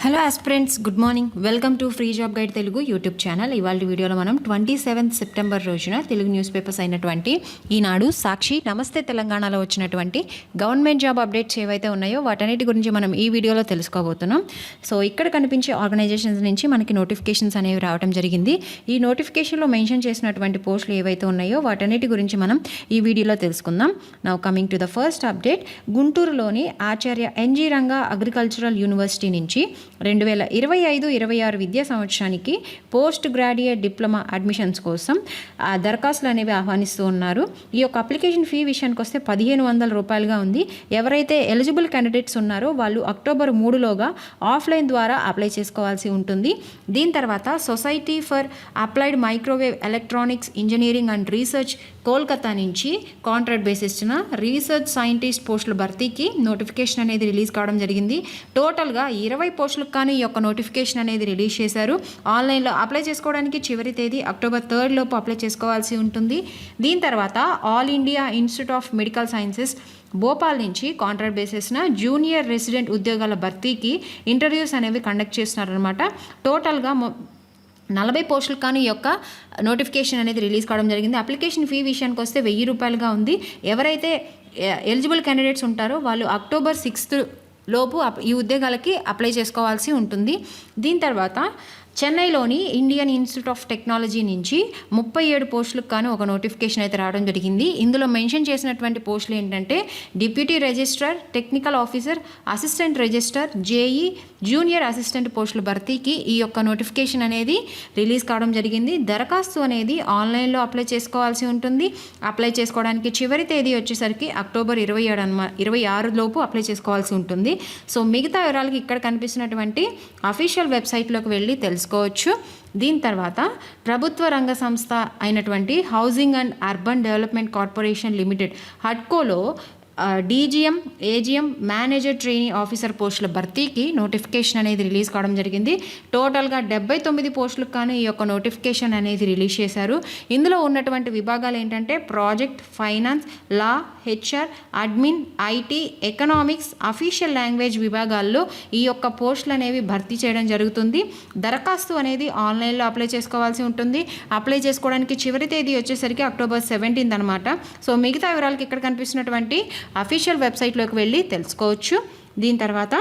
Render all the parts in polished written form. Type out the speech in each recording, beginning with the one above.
Hello aspirants, good morning. Welcome to free job guide Telugu YouTube channel. ఇవాళ వీడియోలో మనం 27 September రోజున తెలుగు న్యూస్ పేపర్స్ అయినటువంటి ఈనాడు, సాక్షి, నమస్తే తెలంగాణలో వచ్చినటువంటి గవర్నమెంట్ జాబ్ అప్డేట్స్ ఏవైతే ఉన్నాయో వాటన్నిటి గురించి మనం ఈ వీడియోలో తెలుసుకోబోతున్నాం. సో ఇక్కడ కనిపించే ఆర్గనైజేషన్స్ నుంచి మనకి నోటిఫికేషన్స్ అనేవి రావడం జరిగింది. ఈ నోటిఫికేషన్లో మెన్షన్ చేసినటువంటి పోస్టులు ఏవైతే ఉన్నాయో వాటన్నిటి గురించి మనం ఈ వీడియోలో తెలుసుకుందాం. Now coming to the first update. గుంటూరులోని ఆచార్య ఎన్జీ రంగా అగ్రికల్చరల్ యూనివర్సిటీ నుంచి 2025-26 విద్యా సంవత్సరానికి పోస్ట్ గ్రాడ్యుయేట్ డిప్లొమా అడ్మిషన్స్ కోసం దరఖాస్తులు అనేవి ఆహ్వానిస్తూ ఉన్నారు. ఈ యొక్క అప్లికేషన్ ఫీ విషయానికి వస్తే 1500 రూపాయలుగా ఉంది. ఎవరైతే ఎలిజిబుల్ క్యాండిడేట్స్ ఉన్నారో వాళ్ళు అక్టోబర్ 3లోగా ఆఫ్లైన్ ద్వారా అప్లై చేసుకోవాల్సి ఉంటుంది. దీని తర్వాత society for applied microwave electronics engineering and research Kolkata నుంచి కాంట్రాక్ట్ బేసిస్న రీసెర్చ్ సైంటిస్ట్ పోస్టుల భర్తీకి నోటిఫికేషన్ అనేది రిలీజ్ కావడం జరిగింది. టోటల్గా 20 పోస్టులకు కానీ ఈ యొక్క నోటిఫికేషన్ అనేది రిలీజ్ చేశారు. ఆన్లైన్లో అప్లై చేసుకోవడానికి చివరి తేదీ అక్టోబర్ 3 లోపు అప్లై చేసుకోవాల్సి ఉంటుంది. దీని తర్వాత all India institute of medical sciences Bhopal నుంచి కాంట్రాక్ట్ బేసిస్న జూనియర్ రెసిడెంట్ ఉద్యోగాల భర్తీకి ఇంటర్వ్యూస్ అనేవి కండక్ట్ చేస్తున్నారనమాట. టోటల్గా 40 పోస్టులకు కానీ ఈ యొక్క నోటిఫికేషన్ అనేది రిలీజ్ కావడం జరిగింది. అప్లికేషన్ ఫీ విషయానికి వస్తే 1000 రూపాయలుగా ఉంది. ఎవరైతే ఎలిజిబుల్ క్యాండిడేట్స్ ఉంటారో వాళ్ళు అక్టోబర్ 6 లోపు ఈ ఉద్యోగాలకి అప్లై చేసుకోవాల్సి ఉంటుంది. దీని తర్వాత చెన్నైలోని ఇండియన్ ఇన్స్టిట్యూట్ ఆఫ్ టెక్నాలజీ నుంచి 37 పోస్టులకు కానీ ఒక నోటిఫికేషన్ అయితే రావడం జరిగింది. ఇందులో మెన్షన్ చేసినటువంటి పోస్టులు ఏంటంటే deputy registrar, technical officer, assistant registrar, JEE, junior assistant పోస్టుల భర్తీకి ఈ యొక్క నోటిఫికేషన్ అనేది రిలీజ్ కావడం జరిగింది. దరఖాస్తు అనేది ఆన్లైన్లో అప్లై చేసుకోవాల్సి ఉంటుంది. అప్లై చేసుకోవడానికి చివరి తేదీ వచ్చేసరికి అక్టోబర్ 26 లోపు అప్లై చేసుకోవాల్సి ఉంటుంది. సో మిగతా వివరాలకి ఇక్కడ కనిపిస్తున్నటువంటి అఫీషియల్ వెబ్సైట్లోకి వెళ్ళి తెలుసుకోవచ్చు. దీని తర్వాత ప్రభుత్వ రంగ సంస్థ అయినటువంటి housing and urban development corporation limited హడ్కోలో DGM, AGM, manager trainee officer పోస్టుల భర్తీకి నోటిఫికేషన్ అనేది రిలీజ్ కావడం జరిగింది. టోటల్గా 79 పోస్టులకు కానీ ఈ యొక్క నోటిఫికేషన్ అనేది రిలీజ్ చేశారు. ఇందులో ఉన్నటువంటి విభాగాలు ఏంటంటే project, finance, law, HR, admin, IT, economics, official language విభాగాల్లో ఈ యొక్క పోస్టులు అనేవి భర్తీ చేయడం జరుగుతుంది. దరఖాస్తు అనేది ఆన్లైన్లో అప్లై చేసుకోవాల్సి ఉంటుంది. అప్లై చేసుకోవడానికి చివరి తేదీ వచ్చేసరికి అక్టోబర్ 17 అనమాట. సో మిగతా వివరాలకి ఇక్కడ కనిపిస్తున్నటువంటి అఫీషియల్ వెబ్సైట్లోకి వెళ్ళి తెలుసుకోవచ్చు. దీని తర్వాత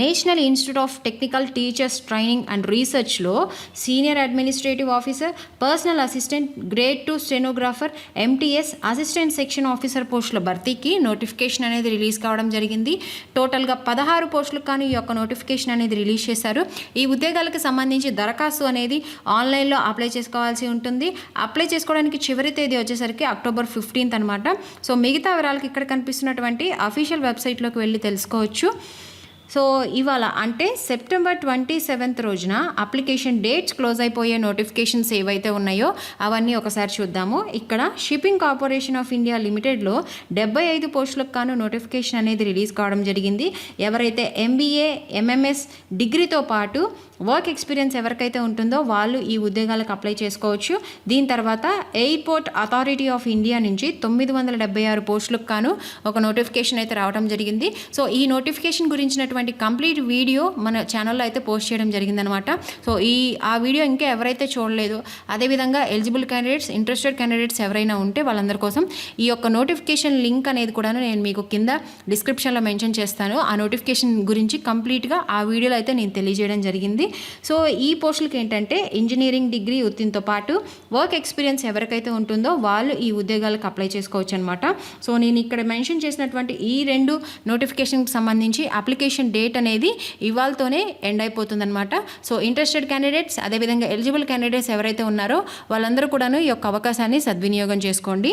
national institute of technical teachers training and రీసెర్చ్లో senior administrative officer, personal assistant, grade 2 stenographer, MTS, assistant section officer పోస్టుల భర్తీకి నోటిఫికేషన్ అనేది రిలీజ్ కావడం జరిగింది. టోటల్గా 16 పోస్టులకు కానీ ఈ యొక్క నోటిఫికేషన్ అనేది రిలీజ్ చేశారు. ఈ ఉద్యోగాలకు సంబంధించి దరఖాస్తు అనేది ఆన్లైన్లో అప్లై చేసుకోవాల్సి ఉంటుంది. అప్లై చేసుకోవడానికి చివరి తేదీ వచ్చేసరికి అక్టోబర్ 15 అనమాట. సో మిగతా వివరాలకి ఇక్కడ కనిపిస్తున్నటువంటి అఫీషియల్ వెబ్సైట్లోకి వెళ్ళి తెలుసుకోవచ్చు. సో ఇవాళ అంటే సెప్టెంబర్ 27 రోజున అప్లికేషన్ డేట్స్ క్లోజ్ అయిపోయే నోటిఫికేషన్స్ ఏవైతే ఉన్నాయో అవన్నీ ఒకసారి చూద్దాము. ఇక్కడ షిప్పింగ్ కార్పొరేషన్ ఆఫ్ ఇండియా లిమిటెడ్లో 75 పోస్టులకు కాను నోటిఫికేషన్ అనేది రిలీజ్ కావడం జరిగింది. ఎవరైతే ఎంబీఏ, ఎంఎంఎస్ డిగ్రీతో పాటు వర్క్ ఎక్స్పీరియన్స్ ఎవరికైతే ఉంటుందో వాళ్ళు ఈ ఉద్యోగాలకు అప్లై చేసుకోవచ్చు. దీని తర్వాత ఎయిర్పోర్ట్ అథారిటీ ఆఫ్ ఇండియా నుంచి 976 పోస్టులకు కాను ఒక నోటిఫికేషన్ అయితే రావడం జరిగింది. సో ఈ నోటిఫికేషన్ గురించినటువంటి కంప్లీట్ వీడియో మన ఛానల్లో అయితే పోస్ట్ చేయడం జరిగిందనమాట. సో ఆ వీడియో ఇంకా ఎవరైతే చూడలేదో, అదేవిధంగా ఎలిజిబుల్ క్యాండిడేట్స్, ఇంట్రెస్టెడ్ క్యాండిడేట్స్ ఎవరైనా ఉంటే వాళ్ళందరి కోసం ఈ యొక్క నోటిఫికేషన్ లింక్ అనేది కూడా నేను మీకు కింద డిస్క్రిప్షన్లో మెన్షన్ చేస్తాను. ఆ నోటిఫికేషన్ గురించి కంప్లీట్గా ఆ వీడియోలో అయితే నేను తెలియజేయడం జరిగింది. సో ఈ పోస్టులకి ఏంటంటే ఇంజనీరింగ్ డిగ్రీ ఉత్తీర్ణతో పాటు వర్క్ ఎక్స్పీరియన్స్ ఎవరికైతే ఉంటుందో వాళ్ళు ఈ ఉద్యోగాలకు అప్లై చేసుకోవచ్చు అనమాట. సో నేను ఇక్కడ మెన్షన్ చేసినటువంటి ఈ 2 నోటిఫికేషన్కి సంబంధించి అప్లికేషన్ డేట్ అనేది ఇవాళతోనే ఎండ్ అయిపోతుందన్నమాట. సో ఇంట్రెస్టెడ్ క్యాండిడేట్స్, అదేవిధంగా ఎలిజిబుల్ క్యాండిడేట్స్ ఎవరైతే ఉన్నారో వాళ్ళందరూ కూడాను ఈ యొక్క అవకాశాన్ని సద్వినియోగం చేసుకోండి.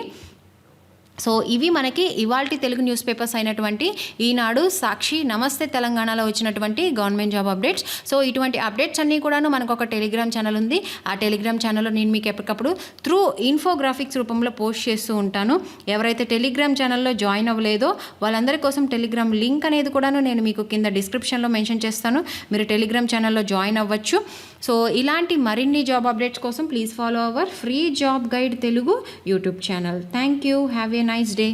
సో ఇవి మనకి ఇవాల్టి తెలుగు న్యూస్ పేపర్స్ అయినటువంటి ఈనాడు, సాక్షి, నమస్తే తెలంగాణలో వచ్చినటువంటి గవర్నమెంట్ జాబ్ అప్డేట్స్. సో ఇటువంటి అప్డేట్స్ అన్నీ కూడాను మనకు ఒక టెలిగ్రామ్ ఛానల్ ఉంది. ఆ టెలిగ్రామ్ ఛానల్లో నేను మీకు ఎప్పటికప్పుడు త్రూ ఇన్ఫోగ్రాఫిక్స్ రూపంలో పోస్ట్ చేస్తూ ఉంటాను. ఎవరైతే టెలిగ్రామ్ ఛానల్లో జాయిన్ అవ్వలేదో వాళ్ళందరి కోసం టెలిగ్రామ్ లింక్ అనేది కూడాను నేను మీకు కింద డిస్క్రిప్షన్లో మెన్షన్ చేస్తాను. మీరు టెలిగ్రామ్ ఛానల్లో జాయిన్ అవ్వచ్చు. సో ఇలాంటి మరిన్ని జాబ్ అప్డేట్స్ కోసం please follow our free job guide Telugu YouTube channel. Thank you. Have a nice day.